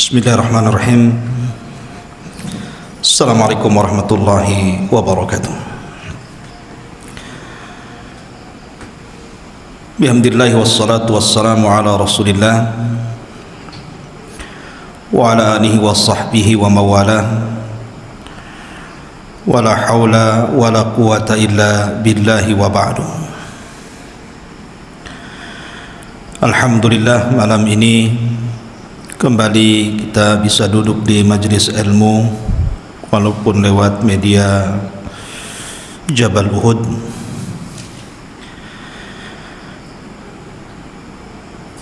Bismillahirrahmanirrahim. Assalamualaikum warahmatullahi wabarakatuh. Bihamdillahi wassalatu wassalamu ala rasulillah wa ala alihi wa sahbihi wa mawalah. Wa la hawla wa la quwata illa billahi wa ba'du. Alhamdulillah, malam ini kembali kita bisa duduk di majlis ilmu walaupun lewat media Jabal Uhud.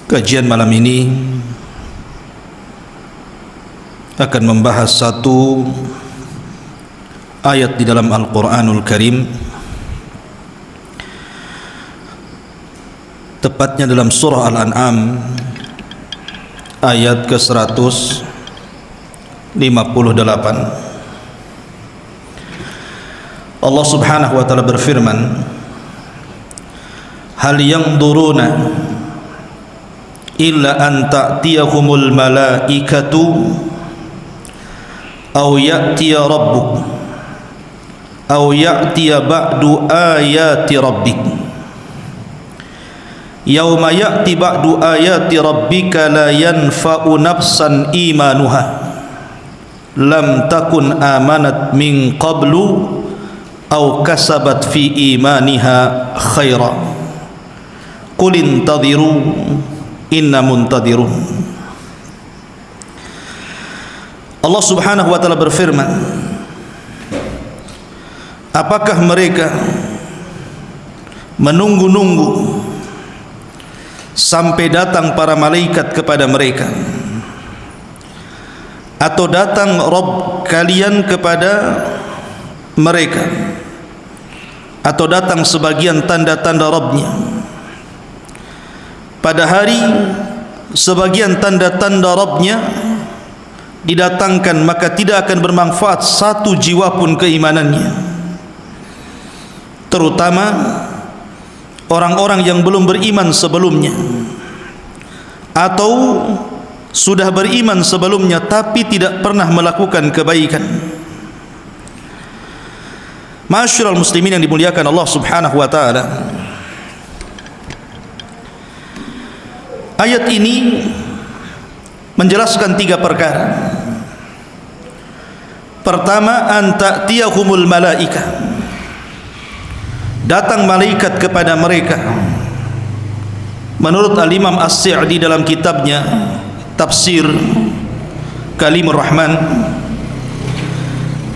Kajian malam ini akan membahas satu ayat di dalam Al-Quranul Karim, tepatnya dalam surah Al-An'am ayat ke-158. Allah Subhanahu wa taala berfirman, hal yanzuruna illa an ta'tiyahumul malaikatu aw ya'tiya rabbuk aw ya'tiya ba'du ayati rabbik yauma ya'ti ba'du ayati rabbika la yanfa'u nafsan imanuha lam takun amanat min qablu aw kasabat fi imaniha khaira qul intadhiru inna muntadirun. Allah Subhanahu wa taala berfirman, apakah mereka menunggu-nunggu sampai datang para malaikat kepada mereka, atau datang Rabb kalian kepada mereka, atau datang sebagian tanda-tanda Rabbnya? Pada hari sebagian tanda-tanda Rabbnya didatangkan, maka tidak akan bermanfaat satu jiwa pun keimanannya, terutama orang-orang yang belum beriman sebelumnya atau sudah beriman sebelumnya tapi tidak pernah melakukan kebaikan. Ma'asyiral muslimin yang dimuliakan Allah Subhanahu wa taala, ayat ini menjelaskan tiga perkara. Pertama, an ta'tiyahumul malaikah, datang malaikat kepada mereka. Menurut Al-Imam As-Sa'di dalam kitabnya Tafsir Kalimur Rahman,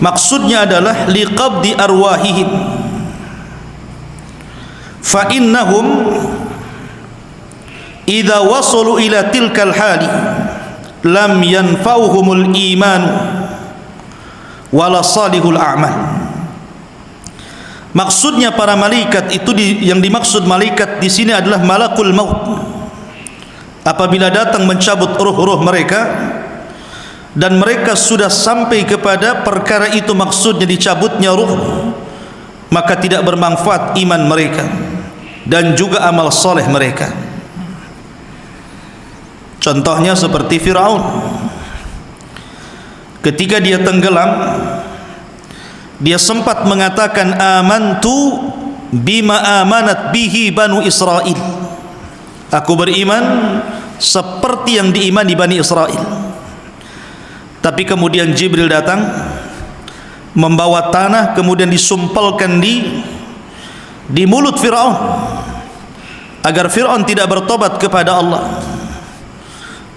maksudnya adalah liqabdi arwahihim, fa innahum idza wasalu ila tilkal hali lam yanfa'uhumul iman wala salihul a'mal. Maksudnya para malaikat itu yang dimaksud malaikat di sini adalah malakul maut. Apabila datang mencabut ruh-ruh mereka dan mereka sudah sampai kepada perkara itu, maksudnya dicabutnya ruh, maka tidak bermanfaat iman mereka dan juga amal soleh mereka. Contohnya seperti Fir'aun, ketika dia tenggelam, dia sempat mengatakan amantu bima amanat bihi banu Israel, aku beriman seperti yang diimani Bani Israel. Tapi kemudian Jibril datang membawa tanah, kemudian disumpalkan di mulut Fir'aun agar Fir'aun tidak bertobat kepada Allah.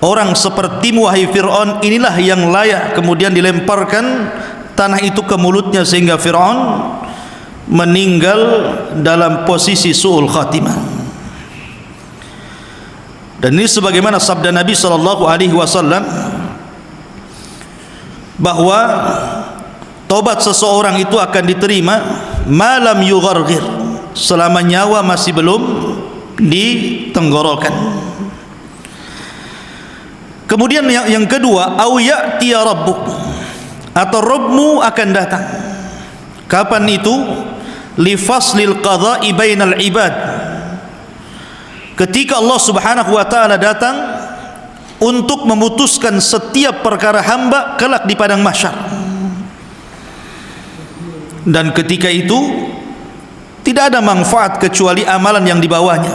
Orang sepertimu wahai Fir'aun, inilah yang layak. Kemudian dilemparkan tanah itu ke mulutnya sehingga Fir'aun meninggal dalam posisi su'ul khatimah. Dan ini sebagaimana sabda Nabi SAW bahwa tobat seseorang itu akan diterima malam yugharghir, selama nyawa masih belum ditenggorokan. Kemudian yang kedua, au ya'tiya rabbuk, atau Rabbmu akan datang. Kapan itu? Li faslil qadha'i bainal ibad, ketika Allah Subhanahu wa taala datang untuk memutuskan setiap perkara hamba kelak di padang mahsyar. Dan ketika itu tidak ada manfaat kecuali amalan yang dibawanya.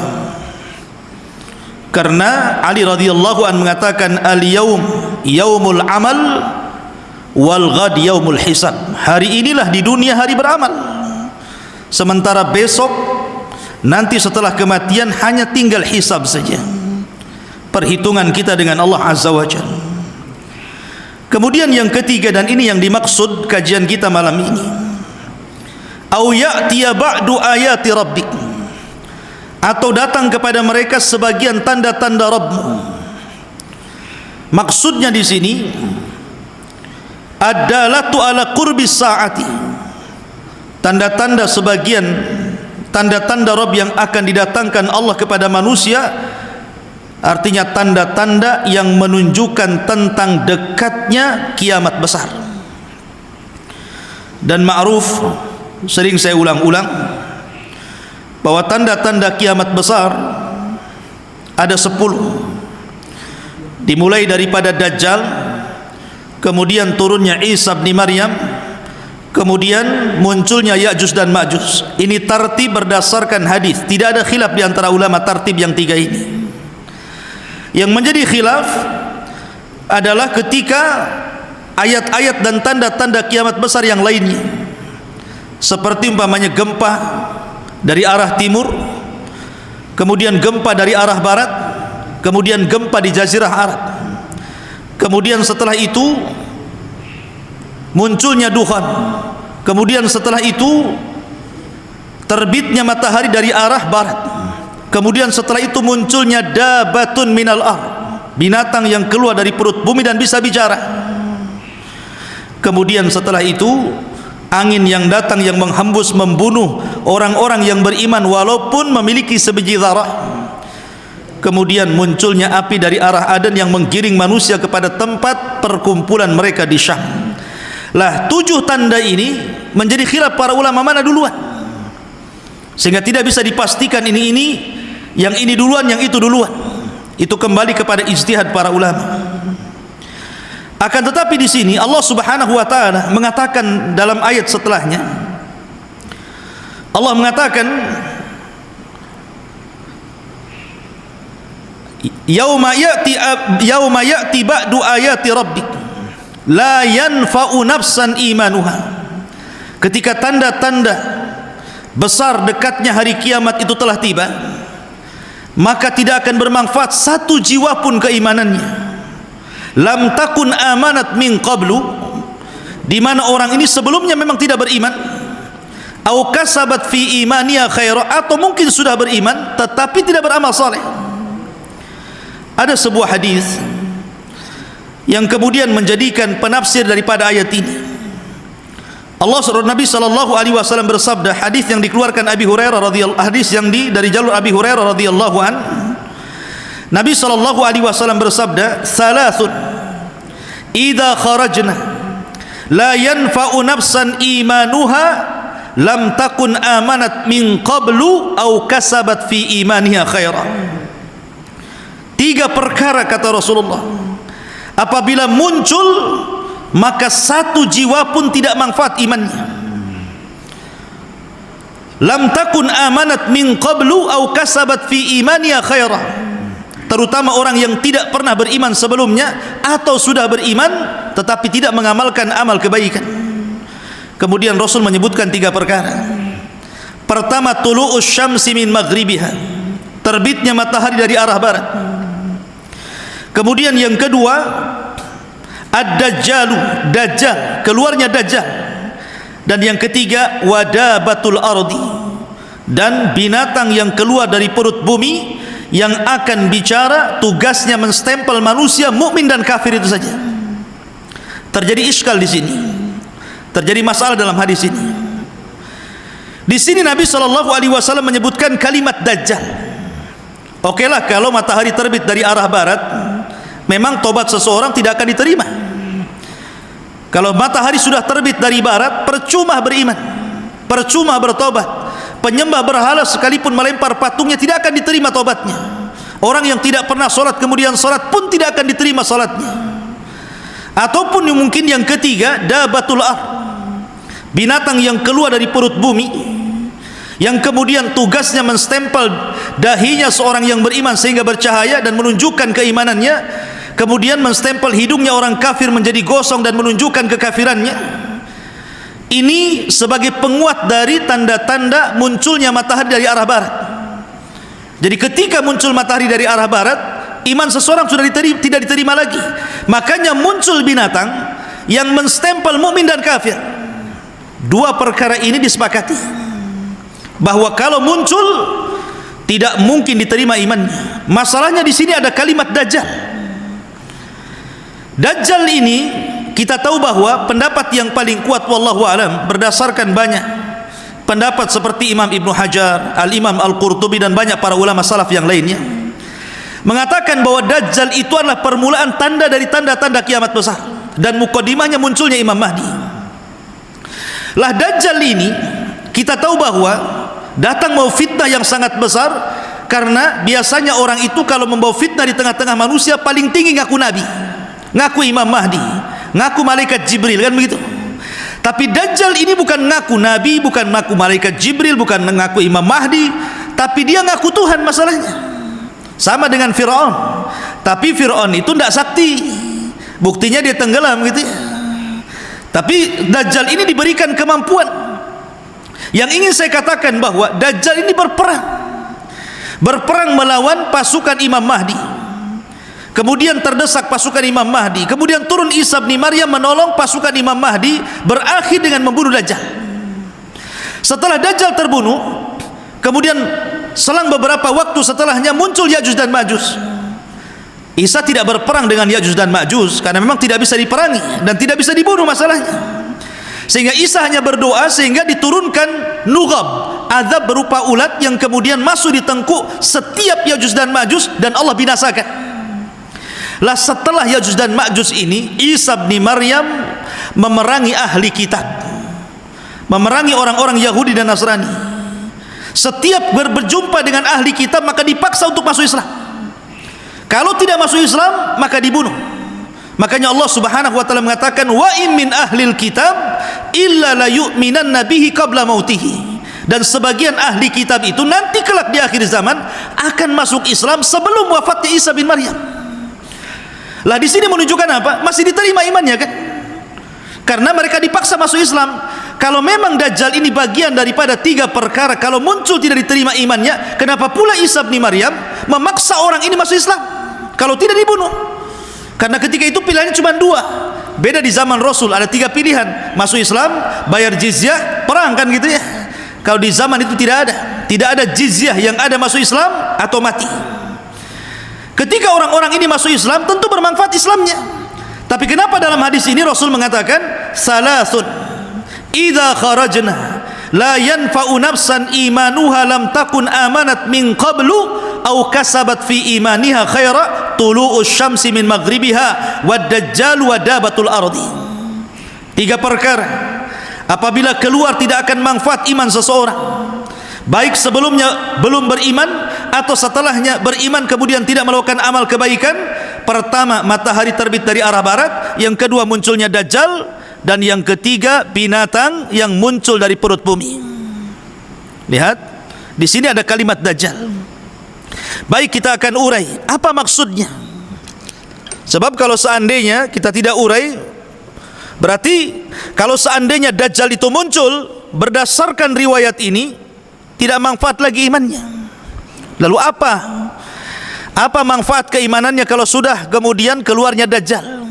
Karena Ali radhiyallahu an mengatakan, al-yaum yaumul amal wal ghad yaumul hisab. Hari inilah di dunia hari beramal, sementara besok nanti setelah kematian hanya tinggal hisab saja, perhitungan kita dengan Allah Azza wa Jalla. Kemudian yang ketiga, dan ini yang dimaksud kajian kita malam ini, au ya'tiya ba'du ayati rabbik, atau datang kepada mereka sebagian tanda-tanda Rabbmu. Maksudnya di sini ad-dalatu ala qurbi saati, tanda-tanda sebagian tanda-tanda Rabb yang akan didatangkan Allah kepada manusia, artinya tanda-tanda yang menunjukkan tentang dekatnya kiamat besar. Dan ma'ruf, sering saya ulang-ulang, bahwa tanda-tanda kiamat besar ada 10. Dimulai daripada Dajjal, kemudian turunnya Isa bin Maryam, kemudian munculnya Ya'juj dan Ma'juj. Ini tartib berdasarkan hadis. Tidak ada khilaf di antara ulama tartib yang tiga ini. Yang menjadi khilaf adalah ketika ayat-ayat dan tanda-tanda kiamat besar yang lainnya, seperti umpamanya gempa dari arah timur, kemudian gempa dari arah barat, kemudian gempa di Jazirah Arab, kemudian setelah itu munculnya duhan, kemudian setelah itu terbitnya matahari dari arah barat, kemudian setelah itu munculnya dabatun minal ard, binatang yang keluar dari perut bumi dan bisa bicara, kemudian setelah itu angin yang datang yang menghembus membunuh orang-orang yang beriman walaupun memiliki sebiji zarah, kemudian munculnya api dari arah Aden yang menggiring manusia kepada tempat perkumpulan mereka di Syam. Lah 7 tanda ini menjadi khilaf para ulama mana duluan, sehingga tidak bisa dipastikan ini yang ini duluan, yang itu duluan. Itu kembali kepada ijtihad para ulama. Akan tetapi di sini Allah Subhanahu wa taala mengatakan dalam ayat setelahnya, Allah mengatakan, yauma ya'ti ba'du ayati rabbik la yanfa'u nafsan imanuha. Ketika tanda-tanda besar dekatnya hari kiamat itu telah tiba, maka tidak akan bermanfaat satu jiwa pun keimanannya. Lam takun amanat min qablu, di mana orang ini sebelumnya memang tidak beriman, au kasabat fi imaniha khaira, atau mungkin sudah beriman tetapi tidak beramal saleh. Ada sebuah hadis yang kemudian menjadikan penafsir daripada ayat ini. Nabi sallallahu alaihi wasallam bersabda, hadis yang dikeluarkan Abi Hurairah radhiyallahu, hadis yang dari jalur Abi Hurairah radhiyallahu an, Nabi sallallahu alaihi wasallam bersabda, "Salasun idza kharajna la yanfa'u nafsan imanuha lam takun amanat min qablu aw kasabat fi imaniha khaira." 3 perkara kata Rasulullah, apabila muncul maka satu jiwa pun tidak manfaat imannya. Lam takun amanat min qablu aw kasabat fi imaniha khaira, terutama orang yang tidak pernah beriman sebelumnya atau sudah beriman tetapi tidak mengamalkan amal kebaikan. Kemudian Rasul menyebutkan 3 perkara. Pertama, tulu'us syamsi min maghribiha, terbitnya matahari dari arah barat. Kemudian yang kedua, ad-dajjalu, dajjal, keluarnya dajjal. Dan yang ketiga, wadabatul ardi, dan binatang yang keluar dari perut bumi yang akan bicara, tugasnya menstempel manusia mukmin dan kafir, itu saja. Terjadi iskal di sini, terjadi masalah dalam hadis ini. Di sini Nabi sallallahu alaihi wasallam menyebutkan kalimat dajjal. Okelah kalau matahari terbit dari arah barat, memang tobat seseorang tidak akan diterima. Kalau matahari sudah terbit dari barat, percuma beriman, percuma bertobat. Penyembah berhala sekalipun melempar patungnya tidak akan diterima tobatnya. Orang yang tidak pernah solat kemudian solat pun tidak akan diterima solatnya. Ataupun mungkin yang ketiga, dabatul ardh, binatang yang keluar dari perut bumi, yang kemudian tugasnya menstempel dahinya seorang yang beriman sehingga bercahaya dan menunjukkan keimanannya, kemudian menstempel hidungnya orang kafir menjadi gosong dan menunjukkan kekafirannya. Ini sebagai penguat dari tanda-tanda munculnya matahari dari arah barat. Jadi ketika muncul matahari dari arah barat, iman seseorang sudah tidak diterima lagi. Makanya muncul binatang yang menstempel mukmin dan kafir. Dua perkara ini disepakati bahwa kalau muncul tidak mungkin diterima imannya. Masalahnya di sini ada kalimat Dajjal. Dajjal ini kita tahu bahwa pendapat yang paling kuat wallahu alam berdasarkan banyak pendapat seperti Imam Ibnu Hajar, Al-Imam Al-Qurtubi dan banyak para ulama salaf yang lainnya mengatakan bahwa Dajjal itu adalah permulaan tanda dari tanda-tanda kiamat besar dan mukadimahnya munculnya Imam Mahdi. Lah Dajjal ini kita tahu bahwa datang mau fitnah yang sangat besar, karena biasanya orang itu kalau membawa fitnah di tengah-tengah manusia paling tinggi ngaku Nabi, ngaku Imam Mahdi, ngaku malaikat Jibril, kan begitu. Tapi Dajjal ini bukan ngaku Nabi, bukan ngaku malaikat Jibril, bukan ngaku Imam Mahdi, tapi dia ngaku Tuhan. Masalahnya sama dengan Fir'aun, tapi Fir'aun itu tidak sakti, buktinya dia tenggelam gitu ya. Tapi Dajjal ini diberikan kemampuan. Yang ingin saya katakan bahwa Dajjal ini berperang melawan pasukan Imam Mahdi. Kemudian terdesak pasukan Imam Mahdi, kemudian turun Isa bin Maryam menolong pasukan Imam Mahdi, berakhir dengan membunuh Dajjal. Setelah Dajjal terbunuh, kemudian selang beberapa waktu setelahnya muncul Ya'juj dan Ma'juj. Isa tidak berperang dengan Ya'juj dan Ma'juj karena memang tidak bisa diperangi dan tidak bisa dibunuh masalahnya. Sehingga Isa hanya berdoa sehingga diturunkan nughab, azab berupa ulat yang kemudian masuk di tengkuk setiap Ya'juj dan Ma'juj dan Allah binasakan. Lah setelah Ya'juj dan Ma'juj ini, Isa bin Maryam memerangi ahli kitab, memerangi orang-orang Yahudi dan Nasrani. Setiap berjumpa dengan ahli kitab maka dipaksa untuk masuk Islam. Kalau tidak masuk Islam maka dibunuh. Makanya Allah Subhanahu wa taala mengatakan, wa in min ahlil kitab illa la yu'minanna bihi qabla mautihi. Dan sebagian ahli kitab itu nanti kelak di akhir zaman akan masuk Islam sebelum wafatnya Isa bin Maryam. Lah di sini menunjukkan apa? Masih diterima imannya kan? Karena mereka dipaksa masuk Islam. Kalau memang Dajjal ini bagian daripada tiga perkara, kalau muncul tidak diterima imannya, kenapa pula Isa bin Maryam memaksa orang ini masuk Islam kalau tidak dibunuh? Karena ketika itu pilihannya cuma dua. Beda di zaman Rasul ada tiga pilihan: masuk Islam, bayar jizyah, perang, kan gitu ya. Kalau di zaman itu tidak ada jizyah, yang ada masuk Islam atau mati. Ketika orang-orang ini masuk Islam, tentu bermanfaat Islamnya. Tapi kenapa dalam hadis ini Rasul mengatakan salasun idza kharajna la yanfa'u nafsan imanuha lam takun amanat min qablu aw kasabat fi imaniha khaira tulu'us syamsi min maghribiha wad dajjal wa dabatul ardi. Tiga perkara apabila keluar tidak akan manfaat iman seseorang, baik sebelumnya belum beriman atau setelahnya beriman kemudian tidak melakukan amal kebaikan. Pertama, matahari terbit dari arah barat. Yang kedua, munculnya Dajjal. Dan yang ketiga, binatang yang muncul dari perut bumi. Lihat, di sini ada kalimat Dajjal. Baik, kita akan urai apa maksudnya. Sebab kalau seandainya kita tidak urai, berarti kalau seandainya Dajjal itu muncul berdasarkan riwayat ini, tidak manfaat lagi imannya. Lalu apa manfaat keimanannya kalau sudah kemudian keluarnya Dajjal?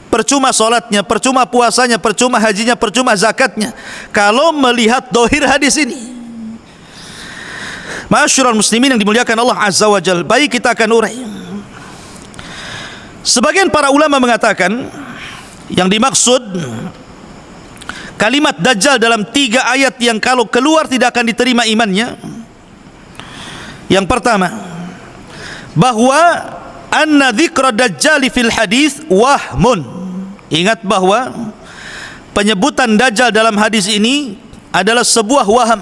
Percuma solatnya, percuma puasanya, percuma hajinya, percuma zakatnya kalau melihat dohir hadis ini. Ma'asyiral muslimin yang dimuliakan Allah Azza wa Jalla. Baik, kita akan urai. Sebagian para ulama mengatakan yang dimaksud kalimat Dajjal dalam tiga ayat yang kalau keluar tidak akan diterima imannya. Yang pertama, bahwa anna dzikra Dajjal fil hadis wahmun. Ingat bahwa penyebutan Dajjal dalam hadis ini adalah sebuah waham.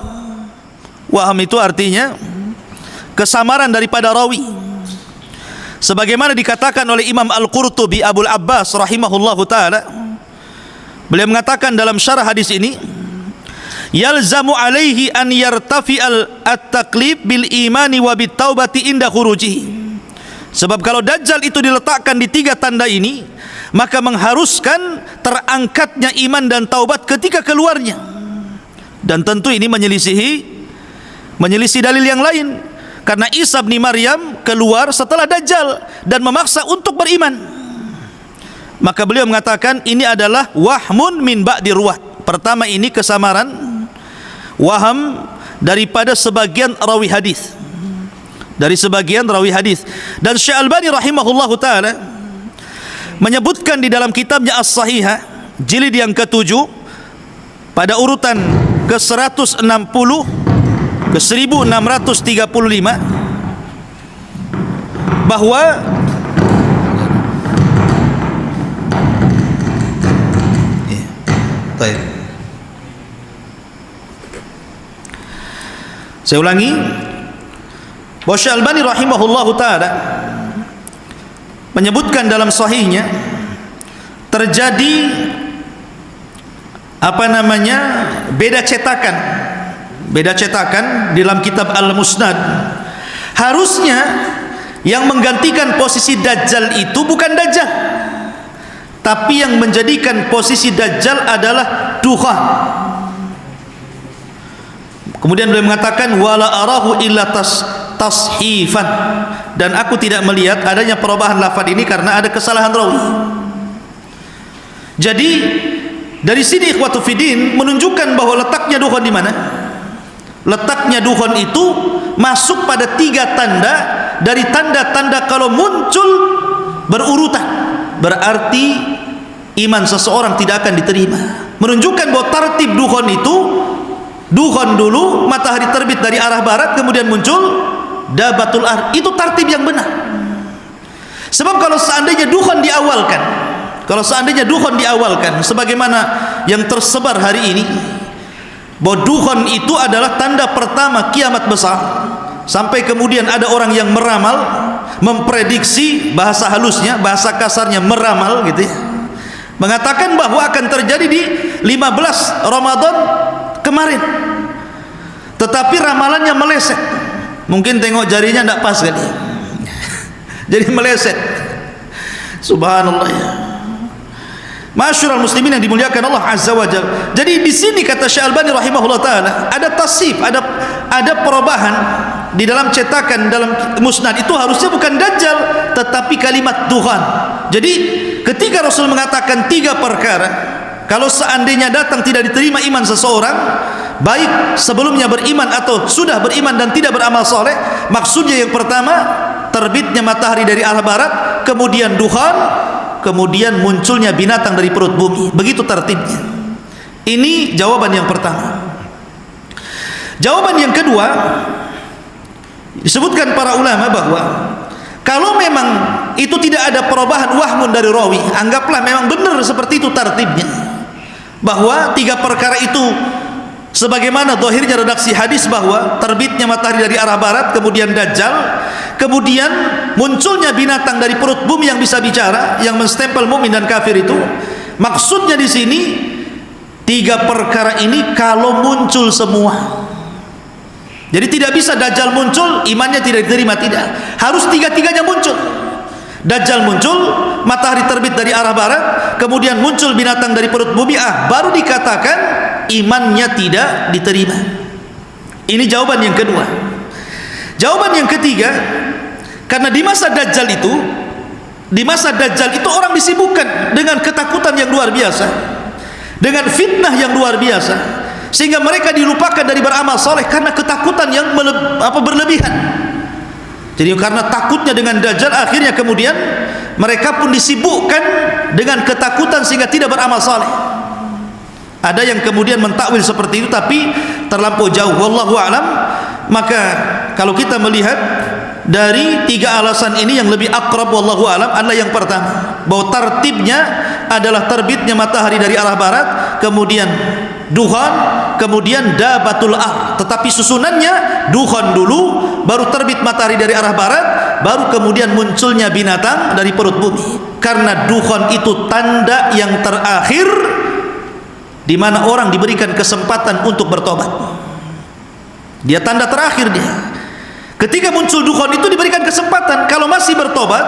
Waham itu artinya kesamaran daripada rawi. Sebagaimana dikatakan oleh Imam Al-Qurtubi Abul Abbas rahimahullahu taala, beliau mengatakan dalam syarah hadis ini, yalzamu alaihi an yartafi'al at-taqlib bil imani wa bit taubati inda khurujihi. Sebab kalau Dajjal itu diletakkan di 3 tanda ini, maka mengharuskan terangkatnya iman dan taubat ketika keluarnya. Dan tentu ini menyelisih dalil yang lain, karena Isa bin Maryam keluar setelah Dajjal dan memaksa untuk beriman. Maka beliau mengatakan ini adalah wahmun min ba'di ruwat. Pertama, ini kesamaran, waham daripada sebagian rawi hadis, Dan Syekh Albani rahimahullahu taala menyebutkan di dalam kitabnya As-Sahihah jilid yang ke-7 pada urutan ke-160 ke 1635 bahwa saya ulangi, bahwa Syekh Albani rahimahullahu taala menyebutkan dalam sahihnya terjadi beda cetakan dalam kitab Al-Musnad. Harusnya yang menggantikan posisi Dajjal itu bukan Dajjal, tapi yang menjadikan posisi Dajjal adalah dukhan. Kemudian beliau mengatakan wala arahu illa tashifan, dan aku tidak melihat adanya perubahan lafaz ini karena ada kesalahan rawi. Jadi dari sini ikhwatu fiddin menunjukkan bahwa letaknya dukhan di mana? Letaknya dukhan itu masuk pada 3 tanda dari tanda-tanda kalau muncul berurutan, berarti iman seseorang tidak akan diterima. Menunjukkan bahwa tartib dukhan itu, dukhan dulu, matahari terbit dari arah barat, kemudian muncul dabatul ar. Itu tartib yang benar. Sebab kalau seandainya dukhan diawalkan, sebagaimana yang tersebar hari ini, bahwa dukhan itu adalah tanda pertama kiamat besar, sampai kemudian ada orang yang meramal, memprediksi, bahasa halusnya, bahasa kasarnya meramal gitu ya, mengatakan bahwa akan terjadi di 15 Ramadan kemarin, tetapi ramalannya meleset. Mungkin tengok jarinya tidak pas kali, jadi meleset. Subhanallah ya. Masyurul muslimin yang dimuliakan Allah Azza wa Jalla. Jadi di sini kata Syekh Albani rahimahullah taala ada tasif, ada perubahan di dalam cetakan dalam Musnad itu, harusnya bukan Dajjal tetapi kalimat dukhan. Jadi ketika Rasul mengatakan 3 perkara kalau seandainya datang tidak diterima iman seseorang, baik sebelumnya beriman atau sudah beriman dan tidak beramal soleh, maksudnya yang pertama terbitnya matahari dari arah barat, kemudian dukhan, kemudian munculnya binatang dari perut bumi. Begitu tertibnya. Ini jawaban yang pertama. Jawaban yang kedua, disebutkan para ulama bahwa kalau memang itu tidak ada perubahan wahmun dari rawi, anggaplah memang benar seperti itu tertibnya, bahwa 3 perkara itu sebagaimana zahirnya redaksi hadis, bahwa terbitnya matahari dari arah barat, kemudian Dajjal, kemudian munculnya binatang dari perut bumi yang bisa bicara, yang menstempel mukmin dan kafir itu. Maksudnya di sini 3 perkara ini kalau muncul semua. Jadi tidak bisa Dajjal muncul imannya tidak diterima, tidak. Harus 3-tiganya muncul. Dajjal muncul, matahari terbit dari arah barat, kemudian muncul binatang dari perut bumi, baru dikatakan imannya tidak diterima. Ini jawaban yang kedua. Jawaban yang ketiga, karena di masa Dajjal itu orang disibukkan dengan ketakutan yang luar biasa, dengan fitnah yang luar biasa, sehingga mereka dilupakan dari beramal soleh karena ketakutan yang berlebihan. Jadi karena takutnya dengan Dajjal, akhirnya kemudian mereka pun disibukkan dengan ketakutan sehingga tidak beramal saleh. Ada yang kemudian mentakwil seperti itu, tapi terlampau jauh. Wallahu a'lam. Maka kalau kita melihat dari 3 alasan ini, yang lebih akrab wallahu a'lam adalah yang pertama, bahwa tertibnya adalah terbitnya matahari dari arah barat, kemudian dukhan, kemudian dabatul ard, tetapi susunannya dukhon dulu, baru terbit matahari dari arah barat, baru kemudian munculnya binatang dari perut bumi. Karena dukhon itu tanda yang terakhir di mana orang diberikan kesempatan untuk bertobat. Dia tanda terakhir dia. Ketika muncul dukhon itu diberikan kesempatan, kalau masih bertobat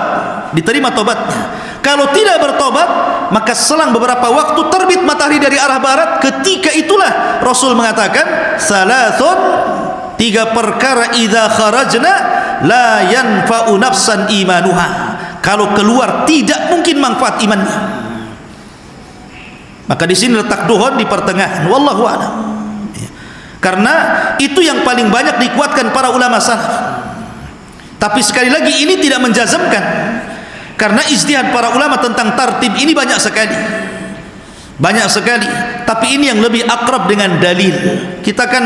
diterima tobatnya. Kalau tidak bertobat, maka selang beberapa waktu terbit matahari dari arah barat. Ketika itulah Rasul mengatakan, salasun, 3 perkara idza kharajna la yanfa'u nafsan imanuha. Kalau keluar tidak mungkin manfaat imannya. Maka di sini letak dukhon di pertengahan. Wallahu a'lam. Karena itu yang paling banyak dikuatkan para ulama salaf. Tapi sekali lagi ini tidak menjazmkan. Karena ijtihad para ulama tentang tartib ini banyak sekali. Banyak sekali. Tapi ini yang lebih akrab dengan dalil. Kita kan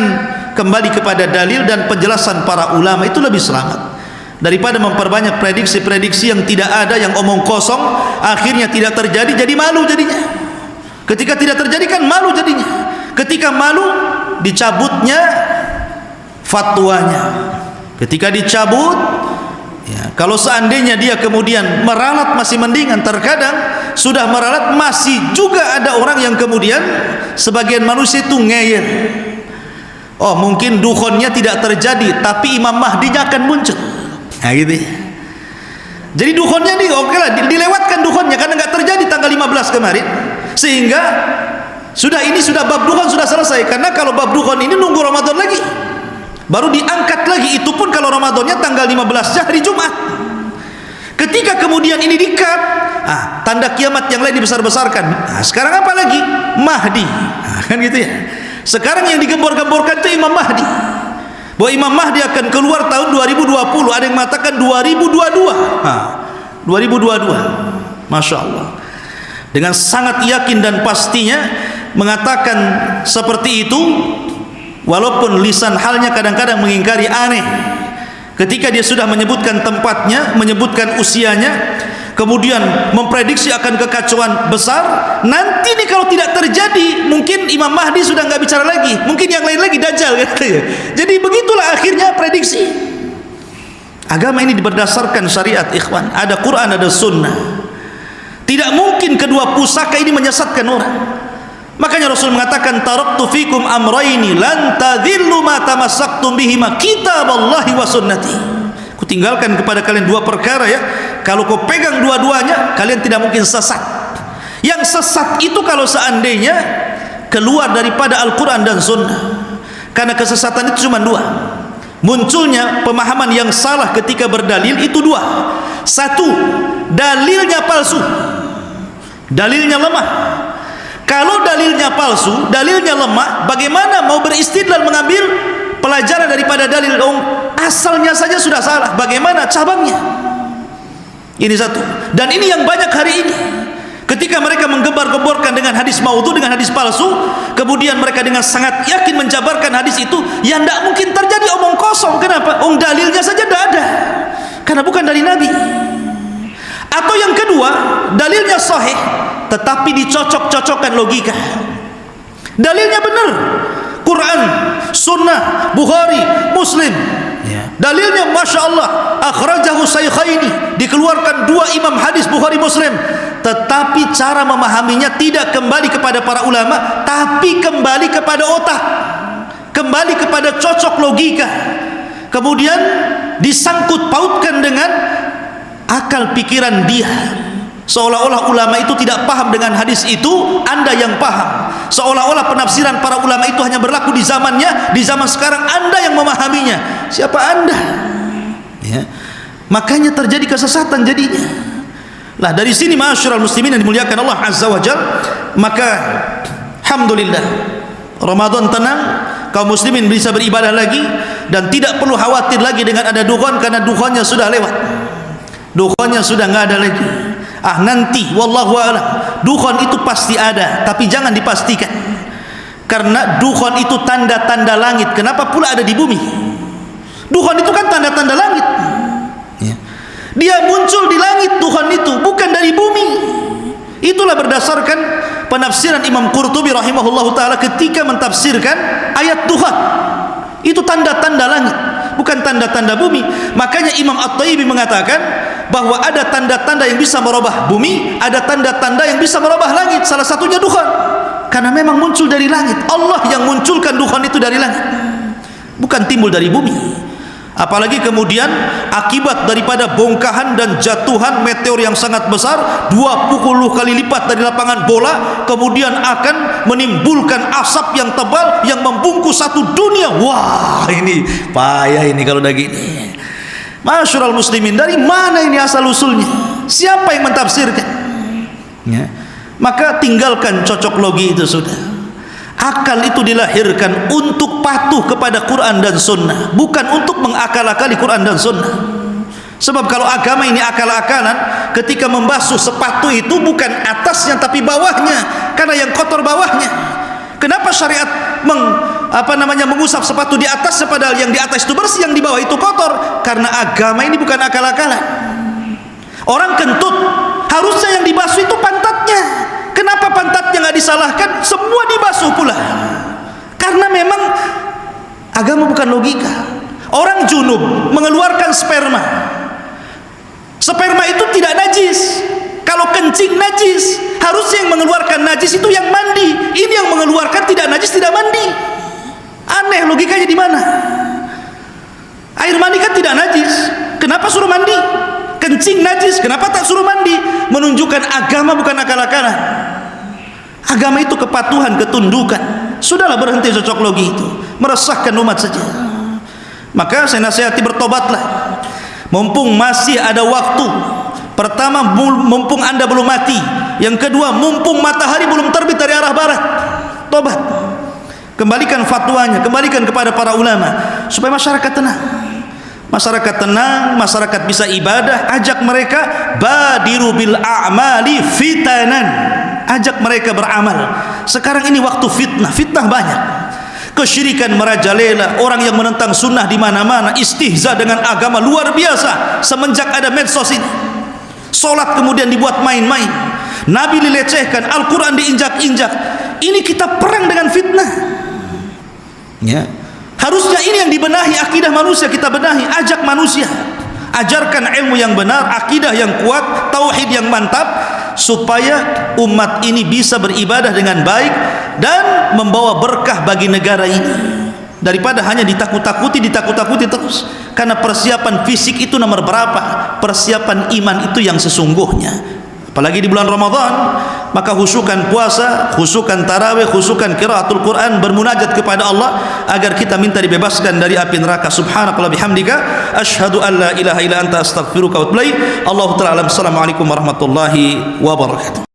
kembali kepada dalil dan penjelasan para ulama, itu lebih selamat daripada memperbanyak prediksi-prediksi yang tidak ada, yang omong kosong, akhirnya tidak terjadi, jadi malu jadinya. Ketika tidak terjadi kan malu jadinya. Ketika malu, dicabutnya fatwanya. Ketika dicabut, ya, kalau seandainya dia kemudian meralat masih mendingan. Terkadang sudah meralat masih juga ada orang yang kemudian sebagian manusia itu ngeyel. Oh, mungkin dukhonnya tidak terjadi, tapi Imam Mahdinya akan muncul. Nah gitu ya. Jadi dukhonnya nih oke lah, dilewatkan dukhonnya karena nggak terjadi tanggal 15 kemarin. Sehingga sudah bab dukhon sudah selesai. Karena kalau bab dukhon ini nunggu Ramadan lagi, baru diangkat lagi, itu pun kalau Ramadannya tanggal 15 hari Jumat. Ketika kemudian ini dikat, tanda kiamat yang lain dibesar-besarkan. Sekarang apa lagi? Mahdi. Kan gitu ya. Sekarang yang digembor-gemborkan itu Imam Mahdi. Bahwa Imam Mahdi akan keluar tahun 2020. Ada yang mengatakan 2022. 2022. Masya Allah. Dengan sangat yakin dan pastinya mengatakan seperti itu. Walaupun lisan halnya kadang-kadang mengingkari, aneh. Ketika dia sudah menyebutkan tempatnya, menyebutkan usianya, kemudian memprediksi akan kekacauan besar. Nanti nih kalau tidak terjadi, mungkin Imam Mahdi sudah nggak bicara lagi, mungkin yang lain lagi, Dajjal katanya. Jadi begitulah akhirnya prediksi. Agama ini berdasarkan syariat, ikhwan. Ada Quran, ada sunnah. Tidak mungkin kedua pusaka ini menyesatkan orang. Makanya Rasul mengatakan, taraktu fikum amraini lan tadhillu ma tamassaktum bihima, kitaballahi wa sunnati. Kutinggalkan kepada kalian 2 perkara ya. Kalau kau pegang dua-duanya, kalian tidak mungkin sesat. Yang sesat itu kalau seandainya keluar daripada Al-Quran dan Sunnah. Karena kesesatan itu cuma 2. Munculnya pemahaman yang salah ketika berdalil itu 2. 1, dalilnya palsu, dalilnya lemah. Kalau dalilnya palsu, dalilnya lemah, bagaimana mau beristidlal, mengambil pelajaran daripada dalil? Asalnya saja sudah salah, bagaimana cabangnya? Ini 1. Dan ini yang banyak hari ini. Ketika mereka menggembar-gemborkan dengan hadis maudhu, dengan hadis palsu, kemudian mereka dengan sangat yakin menjabarkan hadis itu, yang tidak mungkin terjadi, omong kosong. Kenapa? Dalilnya saja tidak ada, karena bukan dari Nabi. Atau yang kedua, dalilnya sahih tetapi dicocok-cocokkan logika. Dalilnya benar, Quran, Sunnah, Bukhari, Muslim. Dalilnya Masya Allah, akhrajahu shaykhaini, dikeluarkan 2 imam hadis Bukhari Muslim. Tetapi cara memahaminya tidak kembali kepada para ulama, tapi kembali kepada otak, kembali kepada cocok logika. Kemudian disangkut pautkan dengan akal pikiran dia. Seolah-olah ulama itu tidak paham dengan hadis itu, Anda yang paham. Seolah-olah penafsiran para ulama itu hanya berlaku di zamannya, di zaman sekarang Anda yang memahaminya. Siapa Anda? Ya. Makanya terjadi kesesatan jadinya. Lah dari sini ma'asyiral muslimin yang dimuliakan Allah Azza wa Jalla, maka alhamdulillah Ramadan tenang, kaum muslimin bisa beribadah lagi dan tidak perlu khawatir lagi dengan ada dukhon, karena dukhonnya sudah lewat. Dukhonnya sudah nggak ada lagi. Nanti wallahu a'lam, dukhon itu pasti ada, tapi jangan dipastikan. Karena dukhon itu tanda-tanda langit. Kenapa pula ada di bumi? Dukhon itu kan tanda-tanda langit. Dia muncul di langit, dukhon itu bukan dari bumi. Itulah berdasarkan penafsiran Imam Qurtubi rahimahullahu taala ketika mentafsirkan ayat Tuhan. Itu tanda-tanda langit, bukan tanda-tanda bumi. Makanya Imam At-Tayyib mengatakan bahwa ada tanda-tanda yang bisa merubah bumi, ada tanda-tanda yang bisa merubah langit. Salah satunya dukhan, karena memang muncul dari langit. Allah yang munculkan dukhan itu dari langit, bukan timbul dari bumi. Apalagi kemudian akibat daripada bongkahan dan jatuhan meteor yang sangat besar 20 kali lipat dari lapangan bola, kemudian akan menimbulkan asap yang tebal yang membungkus satu dunia. Wah, ini payah ini kalau udah gini. Masyarul muslimin, dari mana ini asal usulnya? Siapa yang mentafsirkan? Ya. Maka tinggalkan cocok logi itu sudah. Akal itu dilahirkan untuk patuh kepada Quran dan Sunnah, bukan untuk mengakal-akali Quran dan Sunnah. Sebab kalau agama ini akal-akalan, ketika membasuh sepatu itu bukan atasnya tapi bawahnya, karena yang kotor bawahnya. Kenapa syariat mengusap sepatu di atas padahal yang di atas itu bersih, yang di bawah itu kotor? Karena agama ini bukan akal-akalan. Orang kentut, harusnya yang dibasuh itu pantatnya. Kenapa pantatnya nggak disalahkan? Semua dibasuh pula. Karena memang agama bukan logika. Orang junub mengeluarkan sperma. Sperma itu tidak najis. Kalau kencing najis, harusnya yang mengeluarkan najis itu yang mandi. Ini yang mengeluarkan tidak najis, tidak mandi. Aneh, logikanya di mana? Air mandi kan tidak najis, kenapa suruh mandi? Kencing najis, kenapa tak suruh mandi? Menunjukkan agama bukan akal-akalan. Agama itu kepatuhan, ketundukan. Sudahlah, berhenti cocok logi itu, meresahkan umat saja. Maka saya nasihati, bertobatlah mumpung masih ada waktu. Pertama, mumpung anda belum mati. Yang kedua, mumpung matahari belum terbit dari arah barat. Tobat, kembalikan fatwanya, kembalikan kepada para ulama, supaya masyarakat tenang. Masyarakat tenang, masyarakat bisa ibadah. Ajak mereka, badiru bil a'mali fitanan, ajak mereka beramal. Sekarang ini waktu fitnah, fitnah banyak. Kesyirikan merajalela, orang yang menentang sunnah di mana-mana, istihza dengan agama luar biasa semenjak ada medsos ini. Solat kemudian dibuat main-main, Nabi dilecehkan, Al-Quran diinjak-injak. Ini kita perang dengan fitnah. Ya. Harusnya ini yang dibenahi, akidah manusia kita benahi. Ajak manusia, ajarkan ilmu yang benar, akidah yang kuat, tauhid yang mantap, supaya umat ini bisa beribadah dengan baik dan membawa berkah bagi negara ini, daripada hanya ditakut-takuti terus. Karena persiapan fisik itu nomor berapa? Persiapan iman itu yang sesungguhnya. Apalagi di bulan Ramadan, maka khusyukan puasa, khusyukan tarawih, khusyukan qiraatul Quran, bermunajat kepada Allah agar kita minta dibebaskan dari api neraka. Subhanakallah bihamdika, asyhadu an la ilaha illa anta, astaghfiruka wa atubu ilaik. Allahu ta'ala alam. Assalamualaikum warahmatullahi wabarakatuh.